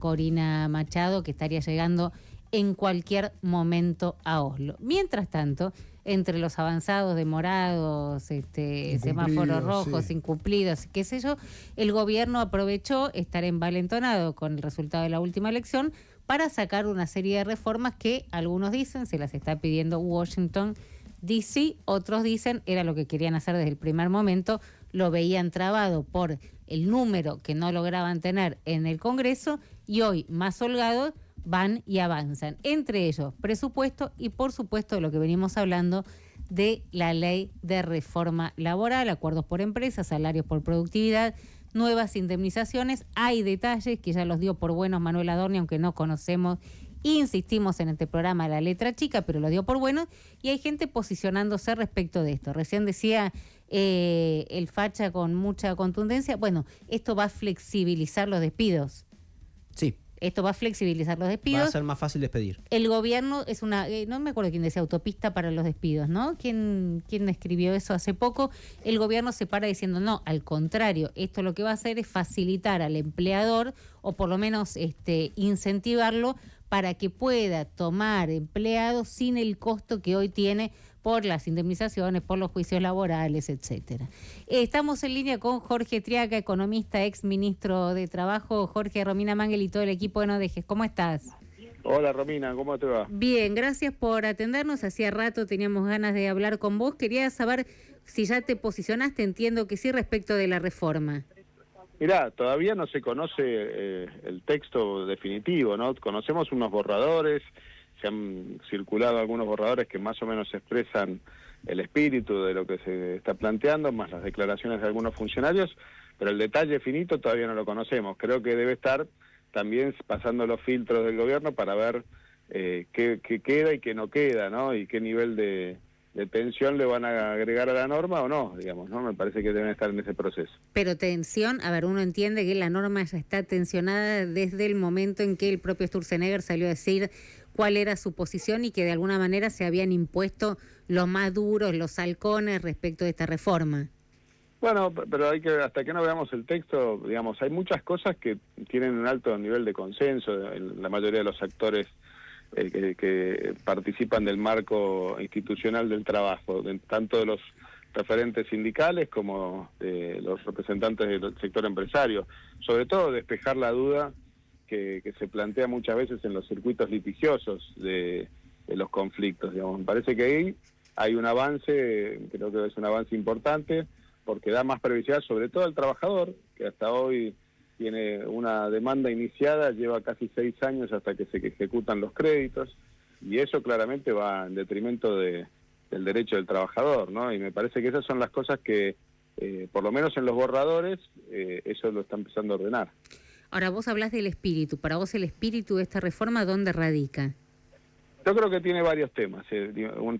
Corina Machado, que estaría llegando en cualquier momento a Oslo. Mientras tanto, entre los avanzados demorados, semáforos rojos, sí, incumplidos, qué sé yo, el gobierno aprovechó estar envalentonado con el resultado de la última elección para sacar una serie de reformas que algunos dicen se las está pidiendo Washington DC, otros dicen era lo que querían hacer desde el primer momento, lo veían trabado por el número que no lograban tener en el Congreso y hoy, más holgados, van y avanzan. Entre ellos, presupuesto y, por supuesto, de lo que venimos hablando de la ley de reforma laboral, acuerdos por empresas, salarios por productividad, nuevas indemnizaciones. Hay detalles que ya los dio por buenos Manuel Adorni, aunque no conocemos. Insistimos en este programa la letra chica, pero lo dio por bueno, y hay gente posicionándose respecto de esto. Recién decía el Facha con mucha contundencia, bueno, esto va a flexibilizar los despidos. Sí. Esto va a flexibilizar los despidos. Va a ser más fácil despedir. El gobierno es una, no me acuerdo quién decía, autopista para los despidos, ¿no? ¿Quién escribió eso hace poco? El gobierno se para diciendo, no, al contrario, esto lo que va a hacer es facilitar al empleador, o por lo menos incentivarlo, para que pueda tomar empleados sin el costo que hoy tiene por las indemnizaciones, por los juicios laborales, etcétera. Estamos en línea con Jorge Triaca, economista, ex ministro de Trabajo. Jorge, Romina Mangel y todo el equipo de No Dejes. ¿Cómo estás? Hola Romina, ¿cómo te va? Bien, gracias por atendernos. Hacía rato teníamos ganas de hablar con vos. Quería saber si ya te posicionaste, entiendo que sí, respecto de la reforma. Mirá, todavía no se conoce el texto definitivo, ¿no? Conocemos unos borradores, se han circulado algunos borradores que más o menos expresan el espíritu de lo que se está planteando, más las declaraciones de algunos funcionarios, pero el detalle finito todavía no lo conocemos. Creo que debe estar también pasando los filtros del gobierno para ver qué queda y qué no queda, ¿no? Y qué nivel de tensión le van a agregar a la norma o no, digamos, ¿no? Me parece que deben estar en ese proceso. Pero tensión, a ver, uno entiende que la norma ya está tensionada desde el momento en que el propio Sturzenegger salió a decir cuál era su posición y que de alguna manera se habían impuesto los más duros, los halcones respecto de esta reforma. Bueno, pero hay que, hasta que no veamos el texto, digamos, hay muchas cosas que tienen un alto nivel de consenso en la mayoría de los actores que participan del marco institucional del trabajo, tanto de los referentes sindicales como de los representantes del sector empresario. Sobre todo despejar la duda que se plantea muchas veces en los circuitos litigiosos de los conflictos, digamos. Me parece que ahí hay un avance, creo que es un avance importante, porque da más previsibilidad sobre todo al trabajador, que hasta hoy tiene una demanda iniciada, lleva casi 6 años hasta que se ejecutan los créditos, y eso claramente va en detrimento del derecho del trabajador, ¿no? Y me parece que esas son las cosas que, por lo menos en los borradores, eso lo está empezando a ordenar. Ahora, vos hablás del espíritu. Para vos, el espíritu de esta reforma, ¿dónde radica? Yo creo que tiene varios temas.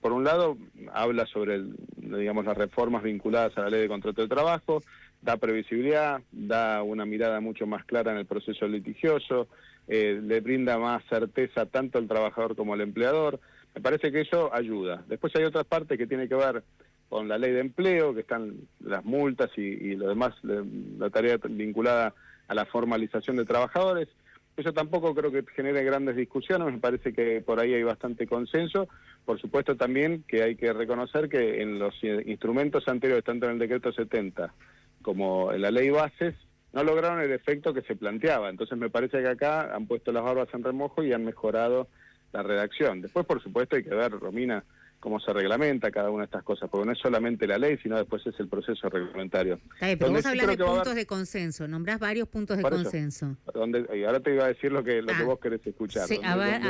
Por un lado, habla sobre, digamos, las reformas vinculadas a la ley de contrato de trabajo, da previsibilidad, da una mirada mucho más clara en el proceso litigioso, le brinda más certeza tanto al trabajador como al empleador. Me parece que eso ayuda. Después hay otras partes que tienen que ver con la ley de empleo, que están las multas y lo demás, la tarea vinculada a la formalización de trabajadores. Eso tampoco creo que genere grandes discusiones, me parece que por ahí hay bastante consenso. Por supuesto también que hay que reconocer que en los instrumentos anteriores, tanto en el decreto 70 como en la ley bases, no lograron el efecto que se planteaba. Entonces me parece que acá han puesto las barbas en remojo y han mejorado la redacción. Después, por supuesto, hay que ver, Romina, cómo se reglamenta cada una de estas cosas, porque no es solamente la ley, sino después es el proceso reglamentario. Está bien, pero vos hablas de puntos de consenso, nombrás varios puntos de consenso. Y ahora te iba a decir lo que vos querés escuchar. Sí, a ver,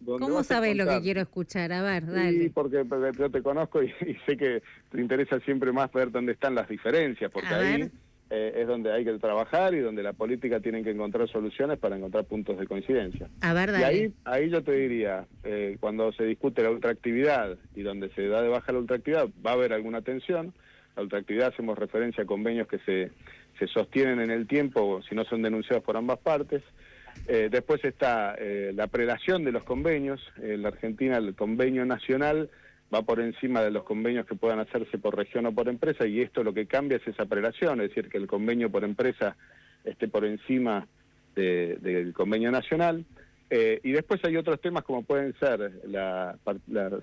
¿cómo sabés lo que quiero escuchar? A ver, dale. Sí, porque yo te conozco y sé que te interesa siempre más ver dónde están las diferencias, porque ahí es donde hay que trabajar y donde la política tiene que encontrar soluciones para encontrar puntos de coincidencia. A ver, dale. Y ahí yo te diría, cuando se discute la ultraactividad y donde se da de baja la ultraactividad, va a haber alguna tensión. La ultraactividad hacemos referencia a convenios que se sostienen en el tiempo si no son denunciados por ambas partes. Después está la prelación de los convenios. En la Argentina el convenio nacional va por encima de los convenios que puedan hacerse por región o por empresa, y esto lo que cambia es esa prelación, es decir, que el convenio por empresa esté por encima del convenio nacional. Y después hay otros temas como pueden ser las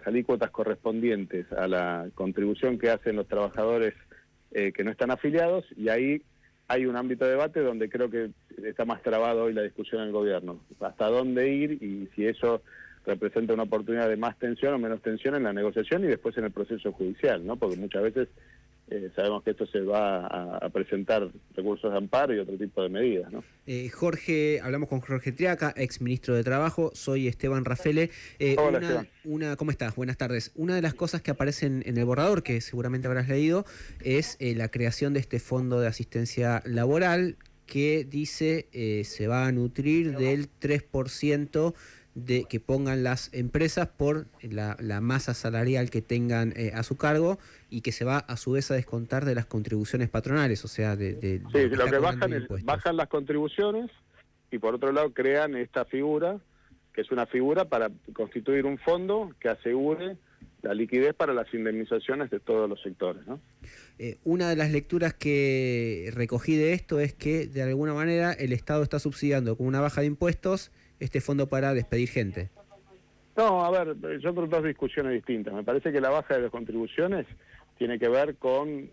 alícuotas correspondientes a la contribución que hacen los trabajadores que no están afiliados, y ahí hay un ámbito de debate donde creo que está más trabado hoy la discusión en el gobierno. Hasta dónde ir y si eso representa una oportunidad de más tensión o menos tensión en la negociación y después en el proceso judicial, ¿no? Porque muchas veces sabemos que esto se va a presentar recursos de amparo y otro tipo de medidas, ¿no? Jorge, hablamos con Jorge Triaca, ex ministro de Trabajo. Soy Esteban Rafele. Hola, Esteban. ¿Cómo estás? Buenas tardes. Una de las cosas que aparecen en el borrador, que seguramente habrás leído, es la creación de este fondo de asistencia laboral que dice se va a nutrir del 3% de que pongan las empresas por la masa salarial que tengan a su cargo, y que se va a su vez a descontar de las contribuciones patronales, o sea, de sí, lo que bajan las contribuciones, y por otro lado crean esta figura, que es una figura para constituir un fondo que asegure la liquidez para las indemnizaciones de todos los sectores, ¿no? Una de las lecturas que recogí de esto es que de alguna manera el Estado está subsidiando con una baja de impuestos este fondo para despedir gente. No, a ver, yo creo dos discusiones distintas. Me parece que la baja de las contribuciones tiene que ver con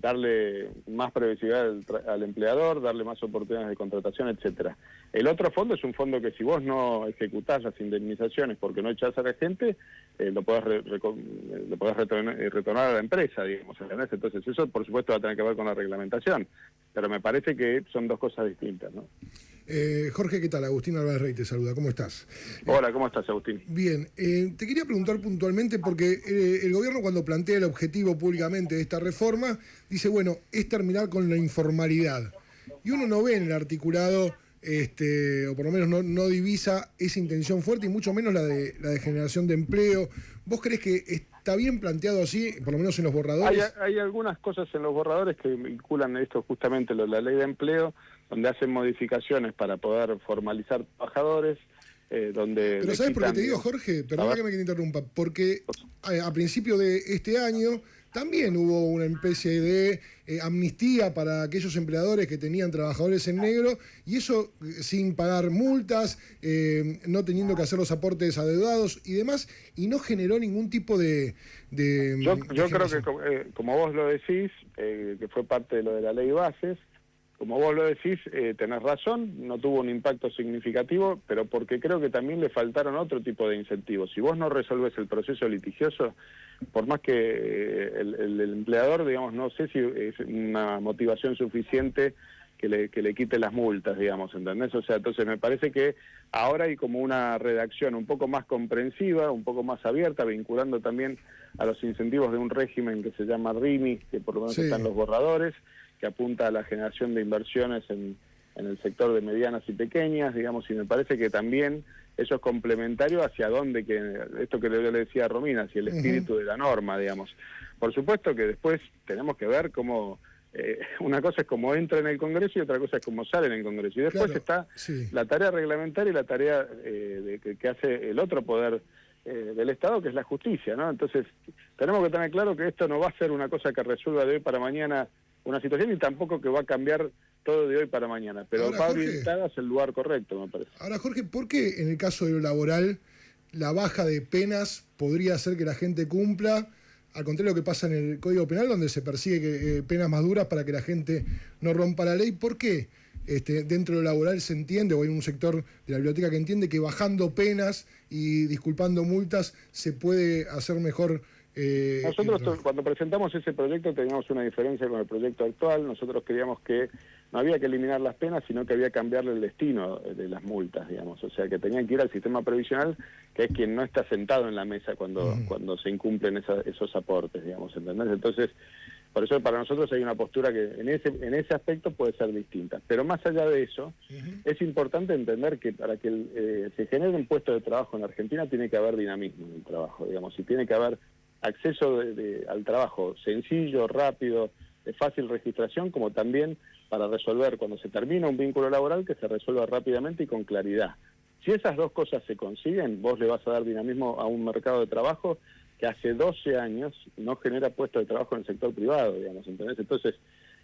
darle más previsibilidad al empleador, darle más oportunidades de contratación, etcétera. El otro fondo es un fondo que si vos no ejecutás las indemnizaciones porque no echás a la gente, lo podés retornar a la empresa, digamos, ¿entendés? Entonces eso, por supuesto, va a tener que ver con la reglamentación, pero me parece que son dos cosas distintas, ¿no? Jorge, ¿qué tal? Agustín Álvarez Rey te saluda, ¿cómo estás? Hola, ¿cómo estás, Agustín? Bien, te quería preguntar puntualmente porque el gobierno, cuando plantea el objetivo públicamente de esta reforma, dice, bueno, es terminar con la informalidad. Y uno no ve en el articulado, o por lo menos no divisa esa intención fuerte, y mucho menos la de generación de empleo. ¿Vos creés que está bien planteado así, por lo menos en los borradores? Hay algunas cosas en los borradores que vinculan esto justamente, la ley de empleo, donde hacen modificaciones para poder formalizar trabajadores, donde... Pero ¿sabes por qué te digo, Jorge? Perdona que me interrumpa. Porque a principio de este año también hubo una especie de amnistía para aquellos empleadores que tenían trabajadores en negro, y eso sin pagar multas, no teniendo que hacer los aportes adeudados y demás, y no generó ningún tipo de yo creo que, como vos lo decís, que fue parte de lo de la ley bases, como vos lo decís, tenés razón, no tuvo un impacto significativo, pero porque creo que también le faltaron otro tipo de incentivos. Si vos no resolvés el proceso litigioso, por más que el empleador, digamos, no sé si es una motivación suficiente que le quite las multas, digamos, ¿entendés? O sea, entonces me parece que ahora hay como una redacción un poco más comprensiva, un poco más abierta, vinculando también a los incentivos de un régimen que se llama RIMI, que por lo menos están los borradores, que apunta a la generación de inversiones en el sector de medianas y pequeñas, digamos, y me parece que también eso es complementario hacia dónde, que esto que yo le decía a Romina, hacia el espíritu de la norma, digamos. Por supuesto que después tenemos que ver cómo, una cosa es cómo entra en el Congreso y otra cosa es cómo sale en el Congreso. Y después está la tarea reglamentaria y la tarea que hace el otro poder del Estado, que es la justicia, ¿no? Entonces, tenemos que tener claro que esto no va a ser una cosa que resuelva de hoy para mañana una situación, y tampoco que va a cambiar todo de hoy para mañana, pero ahora, va a orientar hacia el lugar correcto, me parece. Ahora, Jorge, ¿por qué en el caso de lo laboral la baja de penas podría hacer que la gente cumpla, al contrario de lo que pasa en el Código Penal, donde se persigue penas más duras para que la gente no rompa la ley? ¿Por qué dentro de lo laboral se entiende, o hay un sector de la biblioteca que entiende que bajando penas y disculpando multas se puede hacer mejor? Nosotros cuando presentamos ese proyecto teníamos una diferencia con el proyecto actual. Nosotros creíamos que no había que eliminar las penas, sino que había que cambiarle el destino de las multas, digamos. O sea, que tenían que ir al sistema previsional, que es quien no está sentado en la mesa cuando se incumplen esos aportes, digamos, ¿entendés? Entonces, por eso para nosotros hay una postura que en ese aspecto puede ser distinta. Pero más allá de eso, es importante entender que para que se genere un puesto de trabajo en Argentina tiene que haber dinamismo en el trabajo, digamos, y tiene que haber acceso al trabajo sencillo, rápido, de fácil registración, como también para resolver cuando se termina un vínculo laboral, que se resuelva rápidamente y con claridad. Si esas dos cosas se consiguen, vos le vas a dar dinamismo a un mercado de trabajo que hace 12 años no genera puestos de trabajo en el sector privado, digamos, ¿entendés? Entonces,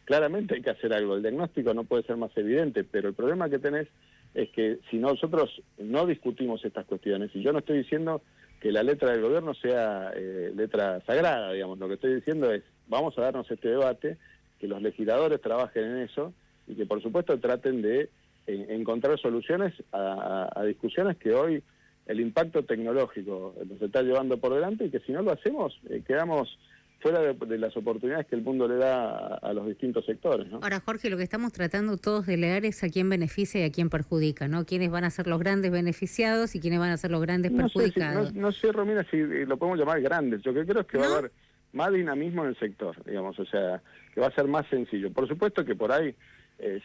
claramente hay que hacer algo. El diagnóstico no puede ser más evidente, pero el problema que tenés es que si nosotros no discutimos estas cuestiones, y yo no estoy diciendo que la letra del gobierno sea letra sagrada, digamos, lo que estoy diciendo es, vamos a darnos este debate, que los legisladores trabajen en eso, y que por supuesto traten de encontrar soluciones a discusiones que hoy el impacto tecnológico nos está llevando por delante, y que si no lo hacemos, quedamos fuera de las oportunidades que el mundo le da a los distintos sectores, ¿no? Ahora, Jorge, lo que estamos tratando todos de leer es a quién beneficia y a quién perjudica, ¿no? ¿Quiénes van a ser los grandes beneficiados y quiénes van a ser los grandes perjudicados? No sé, Romina, si lo podemos llamar grandes. Yo creo es que va a haber más dinamismo en el sector, digamos, o sea, que va a ser más sencillo. Por supuesto que por ahí,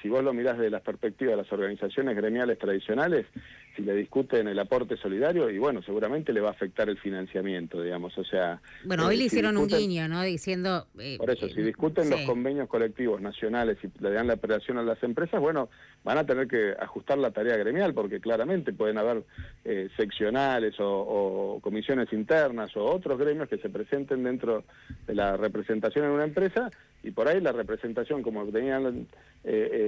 si vos lo mirás desde la perspectiva de las organizaciones gremiales tradicionales, si le discuten el aporte solidario, y bueno, seguramente le va a afectar el financiamiento, digamos, o sea... Bueno, hoy le hicieron un guiño, ¿no? Diciendo... por eso, si discuten los convenios colectivos nacionales y le dan la operación a las empresas, bueno, van a tener que ajustar la tarea gremial, porque claramente pueden haber seccionales o comisiones internas o otros gremios que se presenten dentro de la representación en una empresa, y por ahí la representación como tenían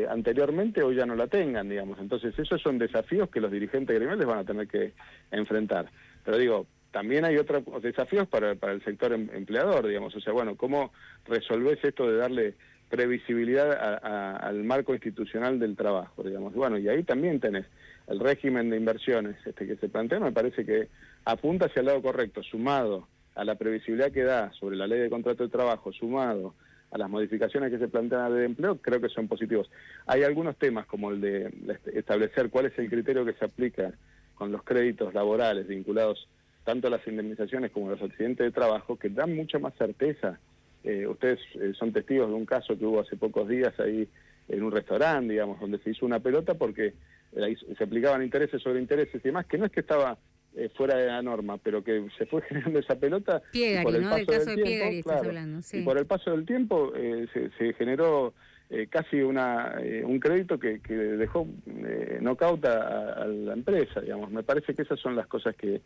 anteriormente hoy ya no la tengan, digamos. Entonces esos son desafíos que los dirigentes gremiales van a tener que enfrentar. Pero digo, también hay otros desafíos para el sector empleador, digamos. O sea, bueno, ¿cómo resolvés esto de darle previsibilidad al marco institucional del trabajo, digamos? Bueno, y ahí también tenés el régimen de inversiones que se plantea, me parece que apunta hacia el lado correcto, sumado a la previsibilidad que da sobre la ley de contrato de trabajo, sumado a las modificaciones que se plantean a la ley de empleo, creo que son positivos. Hay algunos temas, como el de establecer cuál es el criterio que se aplica con los créditos laborales vinculados tanto a las indemnizaciones como a los accidentes de trabajo, que dan mucha más certeza. Ustedes son testigos de un caso que hubo hace pocos días ahí en un restaurante, digamos, donde se hizo una pelota porque se aplicaban intereses sobre intereses y demás, que no es que estaba fuera de la norma, pero que se fue generando esa pelota. Piegari, por el ¿no? paso Del caso del de tiempo, Piegari estás claro, hablando, sí. Y por el paso del tiempo se generó casi un crédito que dejó knockout a la empresa, digamos. Me parece que esas son las cosas que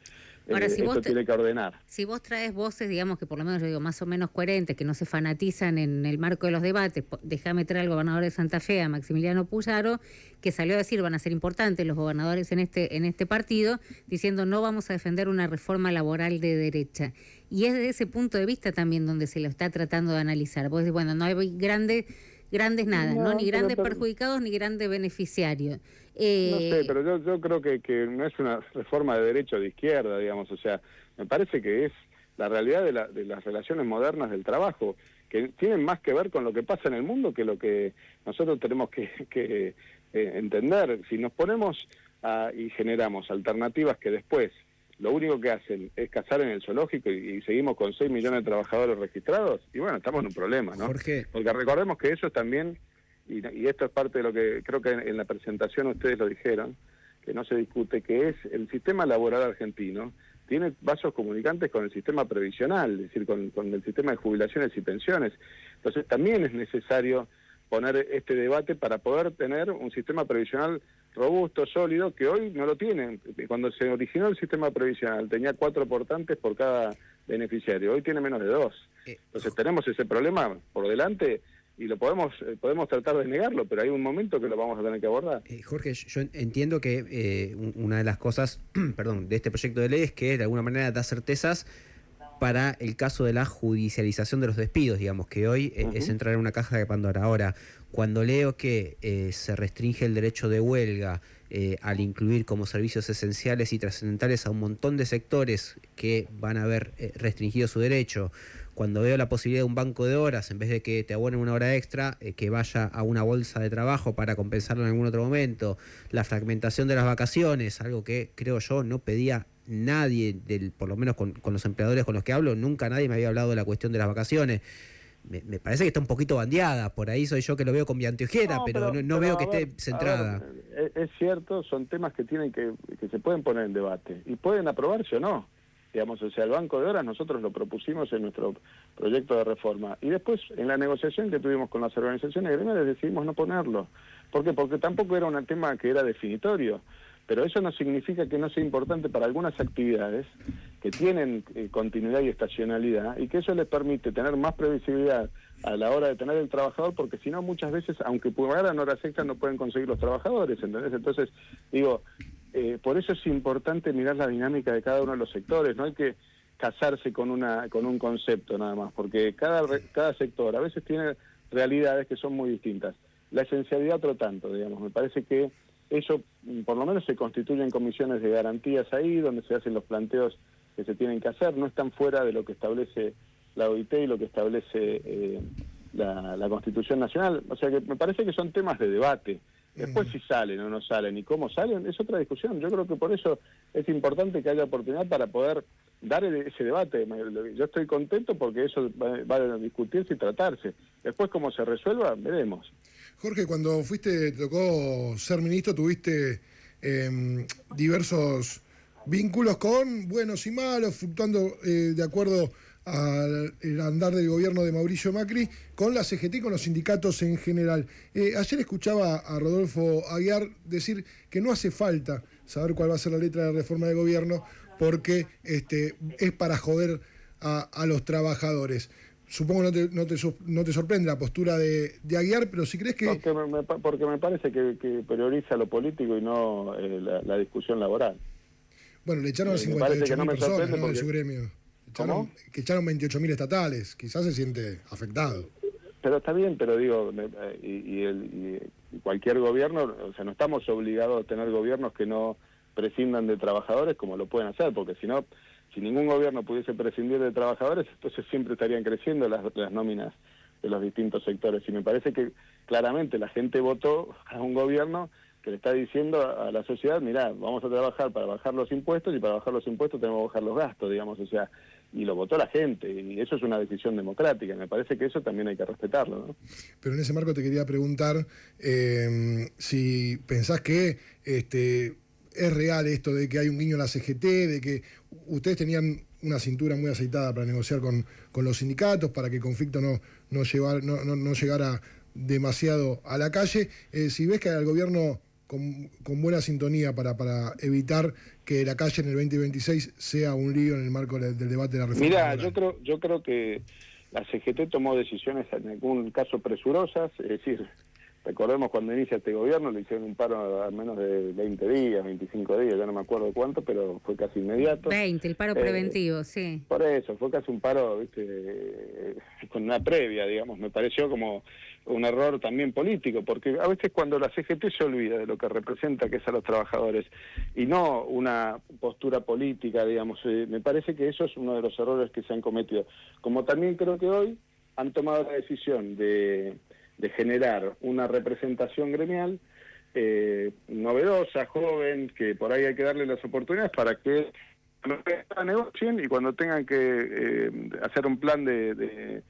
Ahora, si esto tiene que ordenar. Si vos traes voces, digamos, que por lo menos yo digo más o menos coherentes, que no se fanatizan en el marco de los debates, déjame traer al gobernador de Santa Fe, a Maximiliano Puyaro, que salió a decir van a ser importantes los gobernadores en este partido, diciendo no vamos a defender una reforma laboral de derecha. Y es desde ese punto de vista también donde se lo está tratando de analizar. Vos decís, bueno, no hay grandes nada, ¿no? Ni grandes perjudicados ni grandes beneficiarios. No sé, pero yo creo que no es una reforma de derecho de izquierda, digamos, o sea, me parece que es la realidad de las relaciones modernas del trabajo, que tienen más que ver con lo que pasa en el mundo que lo que nosotros tenemos que entender. Si nos ponemos y generamos alternativas que después lo único que hacen es cazar en el zoológico y seguimos con 6 millones de trabajadores registrados, y bueno, estamos en un problema, ¿no? Jorge. Porque recordemos que eso también, y esto es parte de lo que creo que en la presentación ustedes lo dijeron, que no se discute, que es el sistema laboral argentino tiene vasos comunicantes con el sistema previsional, es decir, con el sistema de jubilaciones y pensiones. Entonces también es necesario poner este debate para poder tener un sistema previsional robusto, sólido, que hoy no lo tienen. Cuando se originó el sistema previsional tenía 4 aportantes por cada beneficiario, hoy tiene menos de 2. Entonces tenemos ese problema por delante y lo podemos tratar de negarlo, pero hay un momento que lo vamos a tener que abordar. Jorge, yo entiendo que una de las cosas de este proyecto de ley es que de alguna manera da certezas para el caso de la judicialización de los despidos, digamos, que hoy es entrar en una caja de Pandora. Ahora, cuando leo que se restringe el derecho de huelga al incluir como servicios esenciales y trascendentales a un montón de sectores que van a ver restringido su derecho, cuando veo la posibilidad de un banco de horas, en vez de que te abonen una hora extra, que vaya a una bolsa de trabajo para compensarlo en algún otro momento, la fragmentación de las vacaciones, algo que creo yo no pedía nadie, por lo menos con los empleadores con los que hablo, nunca nadie me había hablado de la cuestión de las vacaciones. Me parece que está un poquito bandeada, por ahí soy yo que lo veo con mi anteojera, pero no veo que esté centrada. Es cierto, son temas que se pueden poner en debate, y pueden aprobarse o no. Digamos, o sea, el banco de horas nosotros lo propusimos en nuestro proyecto de reforma, y después en la negociación que tuvimos con las organizaciones gremiales decidimos no ponerlo. ¿Por qué? Porque tampoco era un tema que era definitorio, pero eso no significa que no sea importante para algunas actividades que tienen continuidad y estacionalidad, y que eso les permite tener más previsibilidad a la hora de tener el trabajador, porque si no muchas veces, aunque pagaran horas extras, no pueden conseguir los trabajadores, ¿entendés? Entonces, digo, por eso es importante mirar la dinámica de cada uno de los sectores, no hay que casarse con un concepto nada más, porque cada sector a veces tiene realidades que son muy distintas. La esencialidad otro tanto, digamos, me parece que eso por lo menos se constituyen comisiones de garantías ahí, donde se hacen los planteos que se tienen que hacer, no están fuera de lo que establece la OIT y lo que establece la Constitución Nacional, o sea que me parece que son temas de debate. Después si salen o no salen y cómo salen es otra discusión. Yo creo que por eso es importante que haya oportunidad para poder dar ese debate. Yo estoy contento porque eso va a discutirse y tratarse. Después cómo se resuelva, veremos. Jorge, cuando te tocó ser ministro, tuviste diversos vínculos con buenos y malos, fluctuando de acuerdo al andar del gobierno de Mauricio Macri, con la CGT y con los sindicatos en general. Ayer escuchaba a Rodolfo Aguiar decir que no hace falta saber cuál va a ser la letra de la reforma de gobierno porque es para joder a los trabajadores. Supongo no te sorprende la postura de Aguiar, pero si crees que... Porque me parece que prioriza lo político y no la discusión laboral. Bueno, le echaron a 58.000 personas, ¿no?, de su gremio. Que echaron 28.000 estatales, quizás se siente afectado. Pero está bien, pero digo, y cualquier gobierno, o sea, no estamos obligados a tener gobiernos que no prescindan de trabajadores como lo pueden hacer, porque si no, si ningún gobierno pudiese prescindir de trabajadores, entonces siempre estarían creciendo las nóminas de los distintos sectores. Y me parece que claramente la gente votó a un gobierno que le está diciendo a la sociedad, mirá, vamos a trabajar para bajar los impuestos y para bajar los impuestos tenemos que bajar los gastos, digamos, o sea, y lo votó la gente, y eso es una decisión democrática, me parece que eso también hay que respetarlo, ¿no? Pero en ese marco te quería preguntar si pensás que es real esto de que hay un guiño a la CGT, de que ustedes tenían una cintura muy aceitada para negociar con los sindicatos, para que el conflicto no llegara demasiado a la calle, si ves que al gobierno con buena sintonía para evitar que la calle en el 2026 sea un lío en el marco del debate de la reforma. Mirá, yo creo que la CGT tomó decisiones en algún caso presurosas, es decir, recordemos cuando inicia este gobierno le hicieron un paro a menos de 20 días, 25 días, ya no me acuerdo cuánto, pero fue casi inmediato. 20, el paro preventivo, sí. Por eso, fue casi un paro, con una previa, digamos, me pareció como un error también político, porque a veces cuando la CGT se olvida de lo que representa, que es a los trabajadores, y no una postura política, digamos, me parece que eso es uno de los errores que se han cometido. Como también creo que hoy han tomado la decisión de generar una representación gremial novedosa, joven, que por ahí hay que darle las oportunidades para que negocien y cuando tengan que hacer un plan de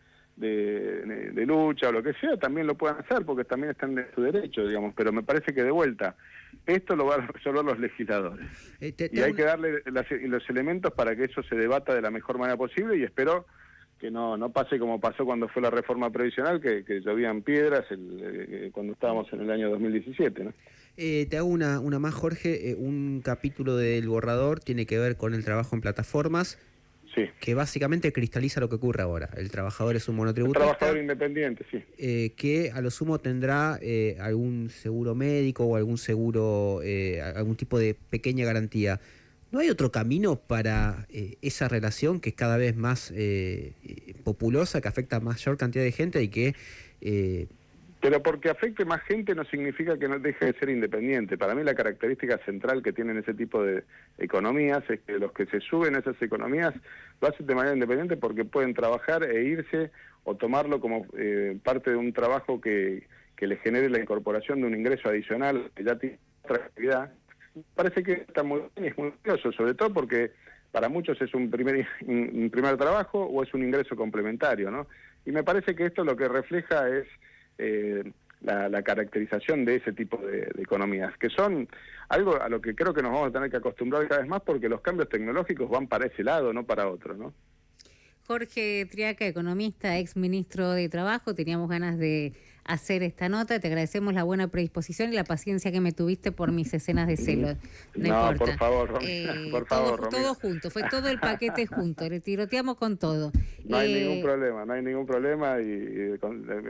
lucha o lo que sea, también lo puedan hacer porque también están en su derecho, digamos, pero me parece que de vuelta esto lo van a resolver los legisladores y hay que darle los elementos para que eso se debata de la mejor manera posible y espero que no pase como pasó cuando fue la reforma previsional, que llovían piedras cuando estábamos en el año 2017, ¿no? Te hago una más, Jorge. Un capítulo del borrador tiene que ver con el trabajo en plataformas, sí, que básicamente cristaliza lo que ocurre ahora. El trabajador es un monotributista. El trabajador independiente, sí. Que a lo sumo tendrá algún seguro médico o algún seguro, algún tipo de pequeña garantía. ¿No hay otro camino para esa relación que es cada vez más populosa, que afecta a mayor cantidad de gente y que... Pero porque afecte más gente no significa que no deje de ser independiente. Para mí la característica central que tienen ese tipo de economías es que los que se suben a esas economías lo hacen de manera independiente porque pueden trabajar e irse o tomarlo como parte de un trabajo que le genere la incorporación de un ingreso adicional que ya tiene otra actividad. Parece que está muy bien y es muy curioso, sobre todo porque para muchos es un primer trabajo o es un ingreso complementario, ¿no? Y me parece que esto lo que refleja es la caracterización de ese tipo de economías, que son algo a lo que creo que nos vamos a tener que acostumbrar cada vez más porque los cambios tecnológicos van para ese lado, no para otro, ¿no? Jorge Triaca, economista, ex ministro de Trabajo, teníamos ganas de hacer esta nota. Te agradecemos la buena predisposición y la paciencia que me tuviste por mis escenas de celos. No importa. Por favor, Romina, por favor, Romina. Todo junto, fue todo el paquete junto, le tiroteamos con todo. No hay ningún problema y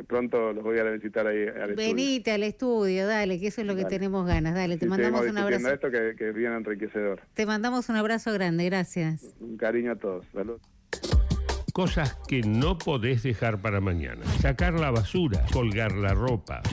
pronto los voy a visitar ahí al Venite al estudio, dale, que eso es lo que tenemos ganas. Dale, te mandamos un abrazo. Esto que es bien enriquecedor. Te mandamos un abrazo grande, gracias. Un cariño a todos. Salud. Cosas que no podés dejar para mañana. Sacar la basura, colgar la ropa,